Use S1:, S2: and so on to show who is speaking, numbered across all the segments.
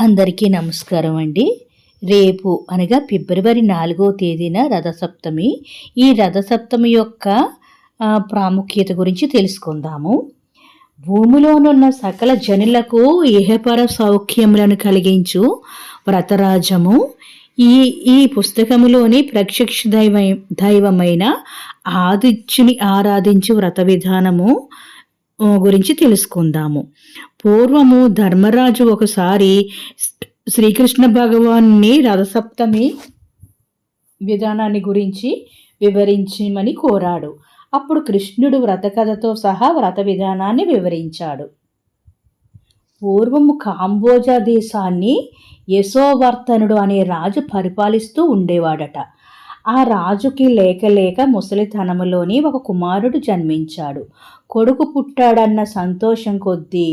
S1: అందరికీ నమస్కారం అండి. రేపు అనగా ఫిబ్రవరి 4వ తేదీన రథసప్తమి. ఈ రథసప్తమి యొక్క ప్రాముఖ్యత గురించి తెలుసుకుందాము. భూమిలోనున్న సకల జనులకు ఇహపర సౌఖ్యములను కలిగించు వ్రతరాజము. ఈ పుస్తకములోని ప్రత్యక్ష దైవమైన ఆదిత్యుని ఆరాధించు వ్రత విధానము గురించి తెలుసుకుందాము. పూర్వము ధర్మరాజు ఒకసారి శ్రీకృష్ణ భగవాన్ని రథసప్తమి విధానాన్ని గురించి వివరించమని కోరాడు. అప్పుడు కృష్ణుడు వ్రత కథతో సహా వ్రత విధానాన్ని వివరించాడు. పూర్వము కాంబోజా దేశాన్ని యశోవర్తనుడు అనే రాజు పరిపాలిస్తూ ఉండేవాడట. ఆ రాజుకి లేక ముసలితనములోని ఒక కుమారుడు జన్మించాడు. కొడుకు పుట్టాడన్న సంతోషం కొద్దీ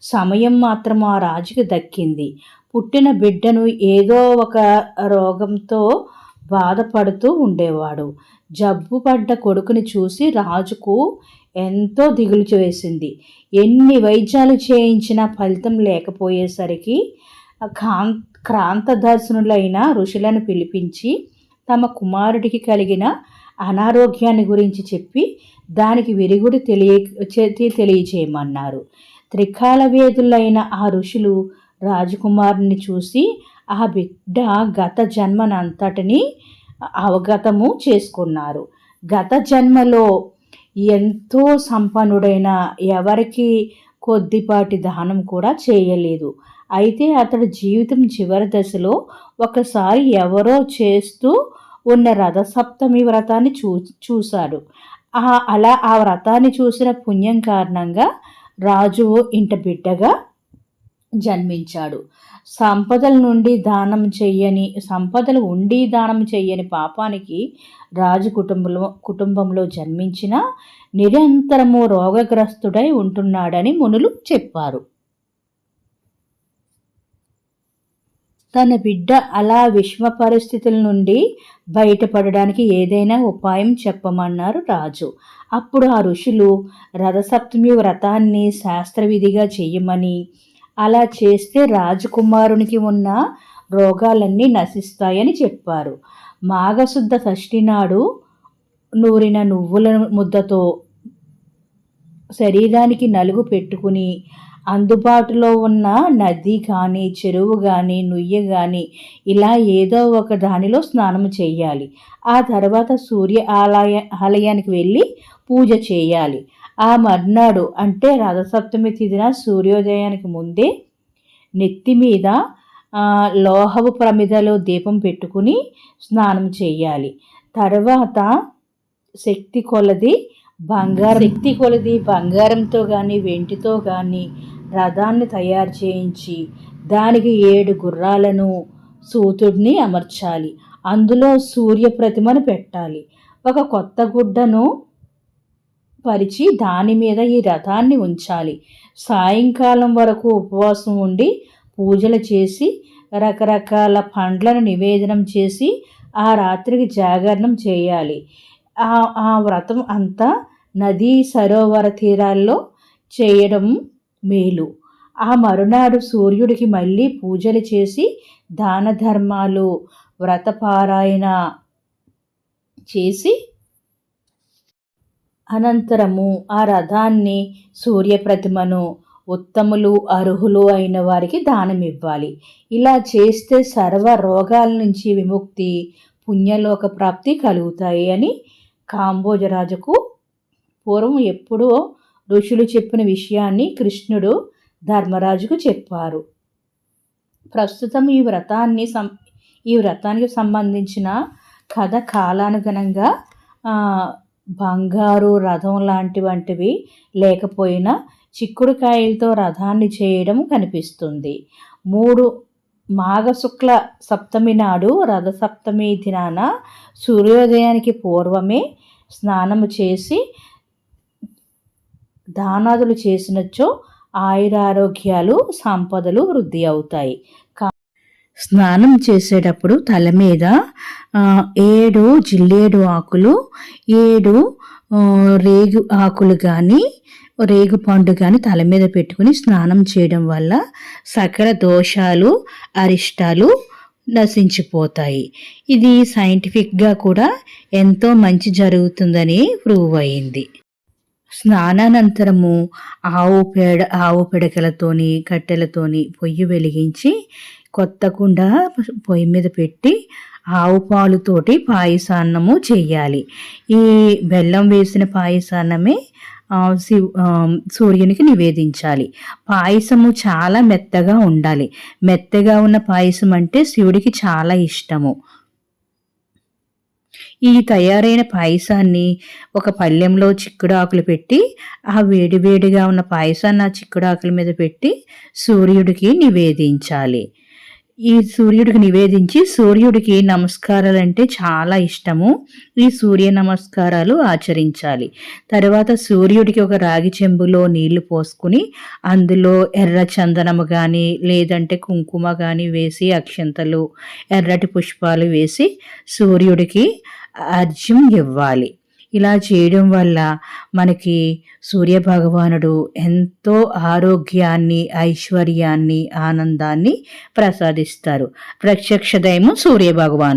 S1: సమయం మాత్రం ఆ రాజుకి దక్కింది. పుట్టిన బిడ్డను ఏదో ఒక రోగంతో బాధపడుతూ ఉండేవాడు. జబ్బు పడ్డ కొడుకుని చూసి రాజుకు ఎంతో దిగులు వేసింది. ఎన్ని వైద్యాలు చేయించినా ఫలితం లేకపోయేసరికి క్రాంతదర్శనులైన ఋషులను పిలిపించి తమ కుమారుడికి కలిగిన అనారోగ్యాన్ని గురించి చెప్పి దానికి విరుగుడు తెలియచేయమన్నారు. త్రికాల వేదులైన ఆ ఋషులు రాజకుమారుని చూసి ఆ బిడ్డ గత జన్మనంతటిని అవగతము చేసుకున్నారు. గత జన్మలో ఎంతో సంపన్నుడైన ఎవరికి కొద్దిపాటి దానం కూడా చేయలేదు. అయితే అతడు జీవితం చివరి దశలో ఒకసారి ఎవరో చేస్తూ ఉన్న రథసప్తమి వ్రతాన్ని చూశాడు. అలా ఆ వ్రతాన్ని చూసిన పుణ్యం కారణంగా రాజు ఇంట బిడ్డగా జన్మించాడు. సంపదలు ఉండి దానం చెయ్యని పాపానికి రాజు కుటుంబంలో జన్మించిన నిరంతరము రోగగ్రస్తుడై ఉంటున్నాడని మునులు చెప్పారు. తన బిడ్డ అలా విషమ పరిస్థితుల నుండి బయటపడడానికి ఏదైనా ఉపాయం చెప్పమన్నారు రాజు. అప్పుడు ఆ ఋషులు రథసప్తమి వ్రతాన్ని శాస్త్రవిధిగా చెయ్యమని, అలా చేస్తే రాజకుమారునికి ఉన్న రోగాలన్నీ నశిస్తాయని చెప్పారు. మాఘశుద్ధ షష్ఠి నాడు నూరిన నువ్వుల ముద్దతో శరీరానికి నలుగు పెట్టుకుని అందుబాటులో ఉన్న నది కానీ చెరువు కానీ నుయ్య కానీ ఇలా ఏదో ఒక దానిలో స్నానం చేయాలి. ఆ తర్వాత సూర్య ఆలయానికి వెళ్ళి పూజ చేయాలి. ఆ మర్నాడు అంటే రథసప్తమి తిథిన సూర్యోదయానికి ముందే నెత్తి మీద లోహపు ప్రమిదలో దీపం పెట్టుకుని స్నానం చేయాలి. తర్వాత శక్తి కొలది బంగారంతో కానీ వెండితో కానీ రథాన్ని తయారు చేయించి దానికి 7 గుర్రాలను సూతుడిని అమర్చాలి. అందులో సూర్య ప్రతిమను పెట్టాలి. ఒక కొత్త గుడ్డను పరిచి దాని మీద ఈ రథాన్ని ఉంచాలి. సాయంకాలం వరకు ఉపవాసం ఉండి పూజలు చేసి రకరకాల పండ్లను నివేదనం చేసి ఆ రాత్రికి జాగరణం చేయాలి. ఆ వ్రతం అంతా నదీ సరోవర తీరాల్లో చేయడం మేలు. ఆ మరునాడు సూర్యుడికి మళ్ళీ పూజలు చేసి దాన ధర్మాలు వ్రతపారాయణ చేసి అనంతరము ఆ రథాన్ని సూర్యప్రతిమను ఉత్తములు అర్హులు అయిన వారికి దానం ఇవ్వాలి. ఇలా చేస్తే సర్వ రోగాల నుంచి విముక్తి, పుణ్యలోక ప్రాప్తి కలుగుతాయి అని కాంబోజరాజుకు పూర్వం ఎప్పుడో ఋషులు చెప్పిన విషయాన్ని కృష్ణుడు ధర్మరాజుకు చెప్పారు. ప్రస్తుతం ఈ వ్రతానికి సంబంధించిన కథ కాలానుగుణంగా బంగారు రథం వంటివి లేకపోయినా చిక్కుడుకాయలతో రథాన్ని చేయడం కనిపిస్తుంది. మాఘశుక్ల సప్తమి నాడు రథసప్తమి దినాన సూర్యోదయానికి పూర్వమే స్నానము చేసి దానాదులు చేసినచో ఆయురారోగ్యాలు సంపదలు వృద్ధి అవుతాయి. స్నానం చేసేటప్పుడు తల మీద 7 జిల్లేడు ఆకులు, 7 రేగు ఆకులు కానీ రేగుపండు కానీ తల మీద పెట్టుకుని స్నానం చేయడం వల్ల సకల దోషాలు అరిష్టాలు నశించిపోతాయి. ఇది సైంటిఫిక్గా కూడా ఎంతో మంచి జరుగుతుందని ప్రూవ్ అయింది. స్నానానంతరము ఆవు పిడకలతోని కట్టెలతోని పొయ్యి వెలిగించి కొత్త కుండ పొయ్యి మీద పెట్టి ఆవు పాలుతోటి పాయసాన్నము చెయ్యాలి. ఈ బెల్లం వేసిన పాయసాన్నమే సూర్యునికి నివేదించాలి. పాయసము చాలా మెత్తగా ఉండాలి. మెత్తగా ఉన్న పాయసం అంటే శివుడికి చాలా ఇష్టము. ఈ తయారైన పాయసాన్ని ఒక పళ్ళెంలో చిక్కుడాకులు పెట్టి ఆ వేడివేడిగా ఉన్న పాయసాన్ని ఆ చిక్కుడాకుల మీద పెట్టి సూర్యుడికి నివేదించాలి. ఈ సూర్యుడికి నివేదించి సూర్యుడికి నమస్కారాలు అంటే చాలా ఇష్టము. ఈ సూర్య నమస్కారాలు ఆచరించాలి. తర్వాత సూర్యుడికి ఒక రాగి చెంబులో నీళ్లు పోసుకుని అందులో ఎర్ర చందనము కానీ లేదంటే కుంకుమ కానీ వేసి అక్షంతలు ఎర్రటి పుష్పాలు వేసి సూర్యుడికి అర్ఘ్యం ఇవ్వాలి. ఇలా చేయడం వల్ల మనకి సూర్యభగవానుడు ఎంతో ఆరోగ్యాన్ని, ఐశ్వర్యాన్ని, ఆనందాన్ని ప్రసాదిస్తారు. ప్రత్యక్ష దైవం సూర్యభగవానుడు.